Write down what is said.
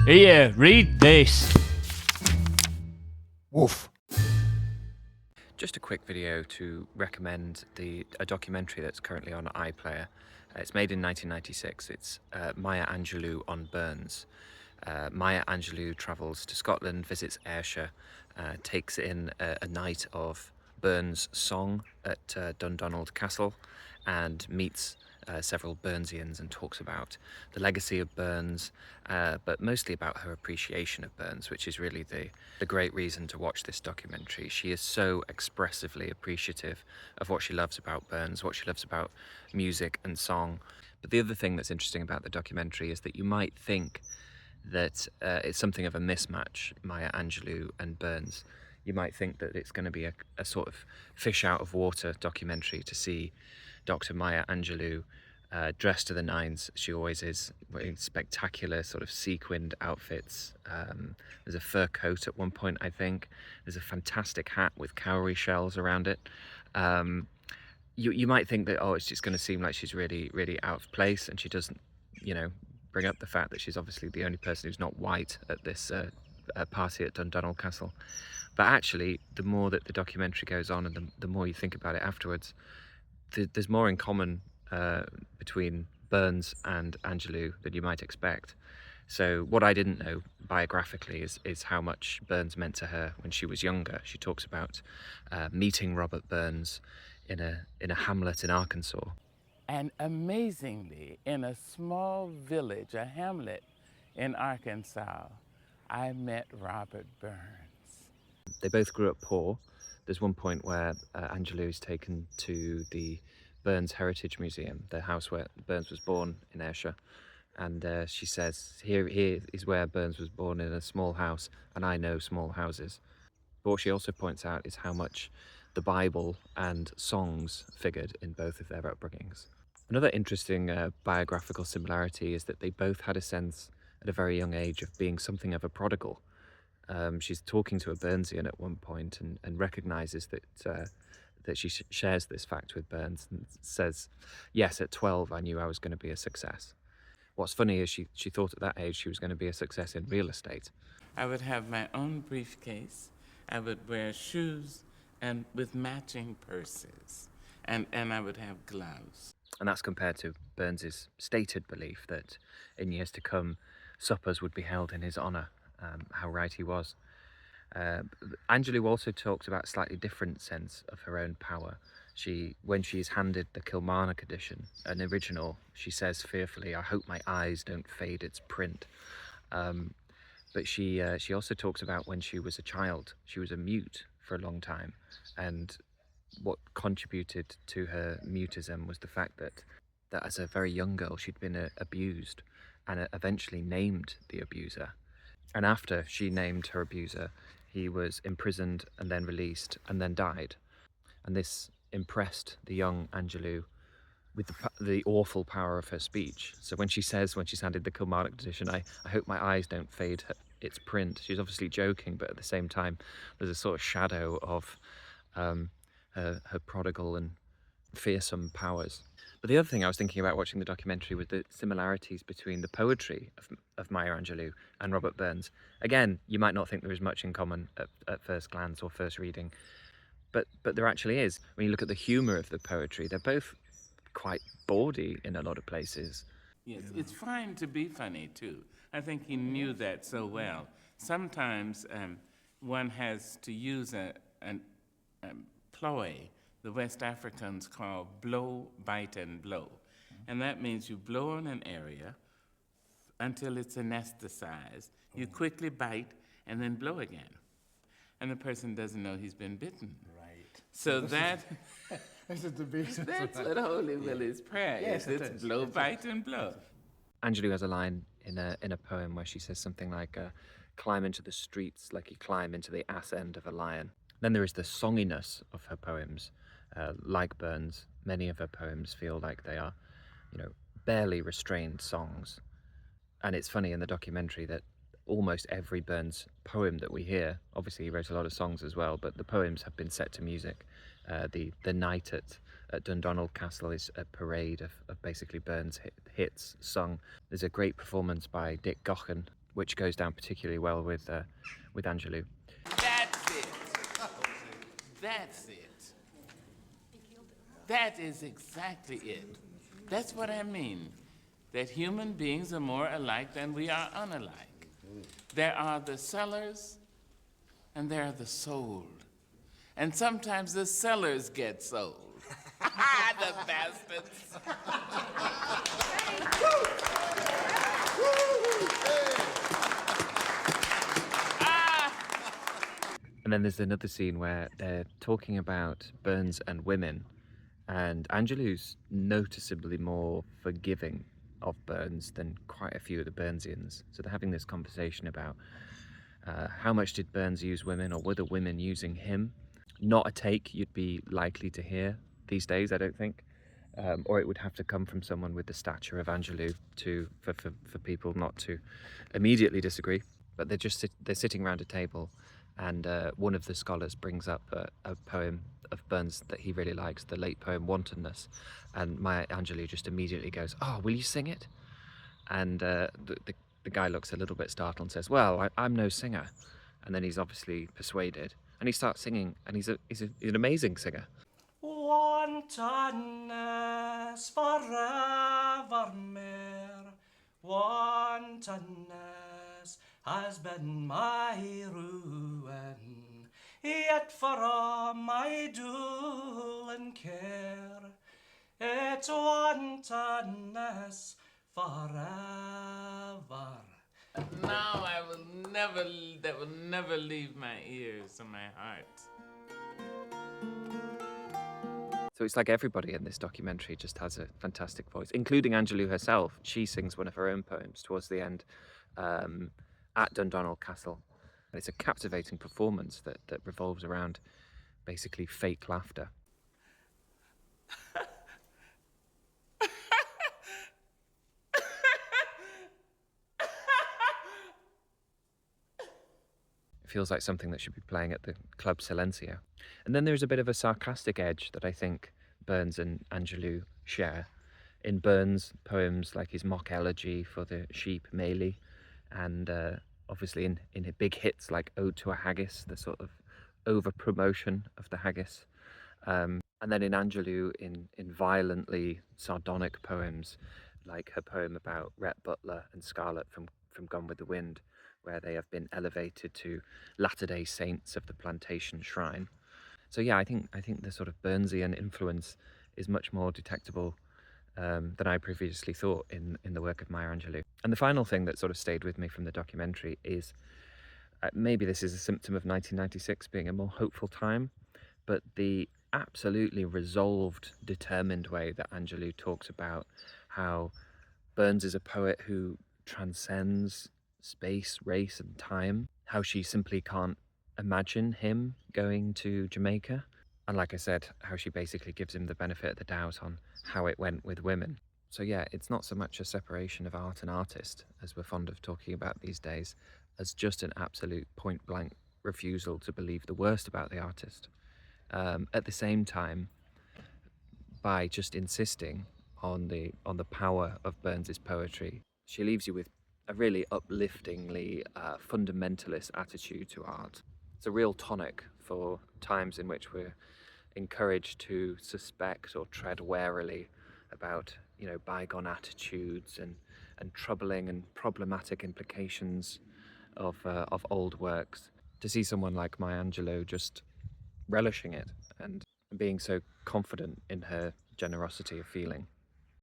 Here, read this. Woof. Just a quick video to recommend a documentary that's currently on iPlayer. It's made in 1996. It's Maya Angelou on Burns. Maya Angelou travels to Scotland, visits Ayrshire, takes in a night of Burns' song at Dundonald Castle, and meets several Burnsians and talks about the legacy of Burns, but mostly about her appreciation of Burns, which is really the great reason to watch this documentary. She is so expressively appreciative of what she loves about Burns, what she loves about music and song. But the other thing that's interesting about the documentary is that you might think that it's something of a mismatch, Maya Angelou and Burns. You might think that it's going to be a sort of fish out of water documentary to see Dr. Maya Angelou dressed to the nines. She always is, wearing spectacular sort of sequined outfits. There's a fur coat at one point, I think. There's a fantastic hat with cowrie shells around it. You might think that, oh, it's just going to seem like she's really, really out of place, and she doesn't, bring up the fact that she's obviously the only person who's not white at this party at Dundonald Castle. But actually, the more that the documentary goes on and the more you think about it afterwards, there's more in common between Burns and Angelou than you might expect. So what I didn't know biographically is how much Burns meant to her when she was younger. She talks about meeting Robert Burns in a hamlet in Arkansas. And amazingly, in a small village, a hamlet in Arkansas, I met Robert Burns. They both grew up poor. There's one point where Angelou is taken to the Burns Heritage Museum, the house where Burns was born in Ayrshire. And she says, here is where Burns was born, in a small house, and I know small houses. But what she also points out is how much the Bible and songs figured in both of their upbringings. Another interesting biographical similarity is that they both had a sense at a very young age of being something of a prodigal. She's talking to a Burnsian at one point and recognises that she shares this fact with Burns and says, yes, at 12 I knew I was going to be a success. What's funny is she thought at that age she was going to be a success in real estate. I would have my own briefcase. I would wear shoes and with matching purses. And I would have gloves. And that's compared to Burns's stated belief that in years to come, suppers would be held in his honour. How right he was. Angelou also talks about a slightly different sense of her own power. When she's handed the Kilmarnock edition, an original, she says fearfully, "I hope my eyes don't fade its print." But she also talks about when she was a child. She was a mute for a long time, and what contributed to her mutism was the fact that as a very young girl she'd been abused, and eventually named the abuser. And after she named her abuser, he was imprisoned and then released and then died. And this impressed the young Angelou with the awful power of her speech. So when she says, when she's handed the Kilmarnock edition, I hope my eyes don't fade its print, she's obviously joking, but at the same time there's a sort of shadow of her prodigal and fearsome powers. But the other thing I was thinking about watching the documentary was the similarities between the poetry of Maya Angelou and Robert Burns. Again, you might not think there is much in common at first glance or first reading, but there actually is. When you look at the humour of the poetry, they're both quite bawdy in a lot of places. Yes, it's fine to be funny too. I think he knew that so well. Sometimes one has to use a ploy the West Africans call blow, bite, and blow. And that means you blow on an area until it's anesthetized. You quickly bite and then blow again. And the person doesn't know he's been bitten. Right. So that This is the basis. that's what Holy Willie's prayer Yes, is. it It's is. blow, bite, and blow. Angelou has a line in a poem where she says something like, climb into the streets like you climb into the ass end of a lion. Then there is the songiness of her poems. Like Burns, many of her poems feel like they are, barely restrained songs. And it's funny in the documentary that almost every Burns poem that we hear, obviously he wrote a lot of songs as well, but the poems have been set to music. The night at Dundonald Castle is a parade of basically Burns hits sung. There's a great performance by Dick Gaughan which goes down particularly well with Angelou. That's it. That's it. That is exactly it. That's what I mean. That human beings are more alike than we are unalike. There are the sellers and there are the sold. And sometimes the sellers get sold. The bastards. And then there's another scene where they're talking about Burns and women, and Angelou's noticeably more forgiving of Burns than quite a few of the Burnsians. So they're having this conversation about how much did Burns use women, or were the women using him? Not a take you'd be likely to hear these days, I don't think. Or it would have to come from someone with the stature of Angelou for people not to immediately disagree. But they're sitting around a table, and one of the scholars brings up a poem of Burns that he really likes, the late poem Wantonness, and Maya Angelou just immediately goes, "Oh, will you sing it?" And the guy looks a little bit startled and says, "Well, I'm no singer." And then he's obviously persuaded, and he starts singing, and he's an amazing singer. Wantonness forevermore, wantonness has been my ruin, yet for all my dole and care, it's wantonness forever. Now that will never leave my ears or my heart. So it's like everybody in this documentary just has a fantastic voice, including Angelou herself. She sings one of her own poems towards the end at Dundonald Castle. And it's a captivating performance that revolves around basically fake laughter. It feels like something that should be playing at the Club Silencio. And then there's a bit of a sarcastic edge that I think Burns and Angelou share. In Burns' poems, like his mock elegy for the sheep Meili, and obviously in big hits like Ode to a Haggis, the sort of over-promotion of the haggis. And then in Angelou, in violently sardonic poems, like her poem about Rhett Butler and Scarlett from Gone with the Wind, where they have been elevated to latter-day saints of the plantation shrine. So yeah, I think the sort of Burnsian influence is much more detectable than I previously thought in the work of Maya Angelou. And the final thing that sort of stayed with me from the documentary is maybe this is a symptom of 1996 being a more hopeful time, but the absolutely resolved, determined way that Angelou talks about how Burns is a poet who transcends space, race and time, how she simply can't imagine him going to Jamaica, and like I said, how she basically gives him the benefit of the doubt on how it went with women. So yeah, it's not so much a separation of art and artist, as we're fond of talking about these days, as just an absolute point-blank refusal to believe the worst about the artist. At the same time, by just insisting on the power of Burns's poetry, she leaves you with a really upliftingly fundamentalist attitude to art. It's a real tonic for times in which we're encouraged to suspect or tread warily about, bygone attitudes and troubling and problematic implications of old works. To see someone like Maya Angelou just relishing it and being so confident in her generosity of feeling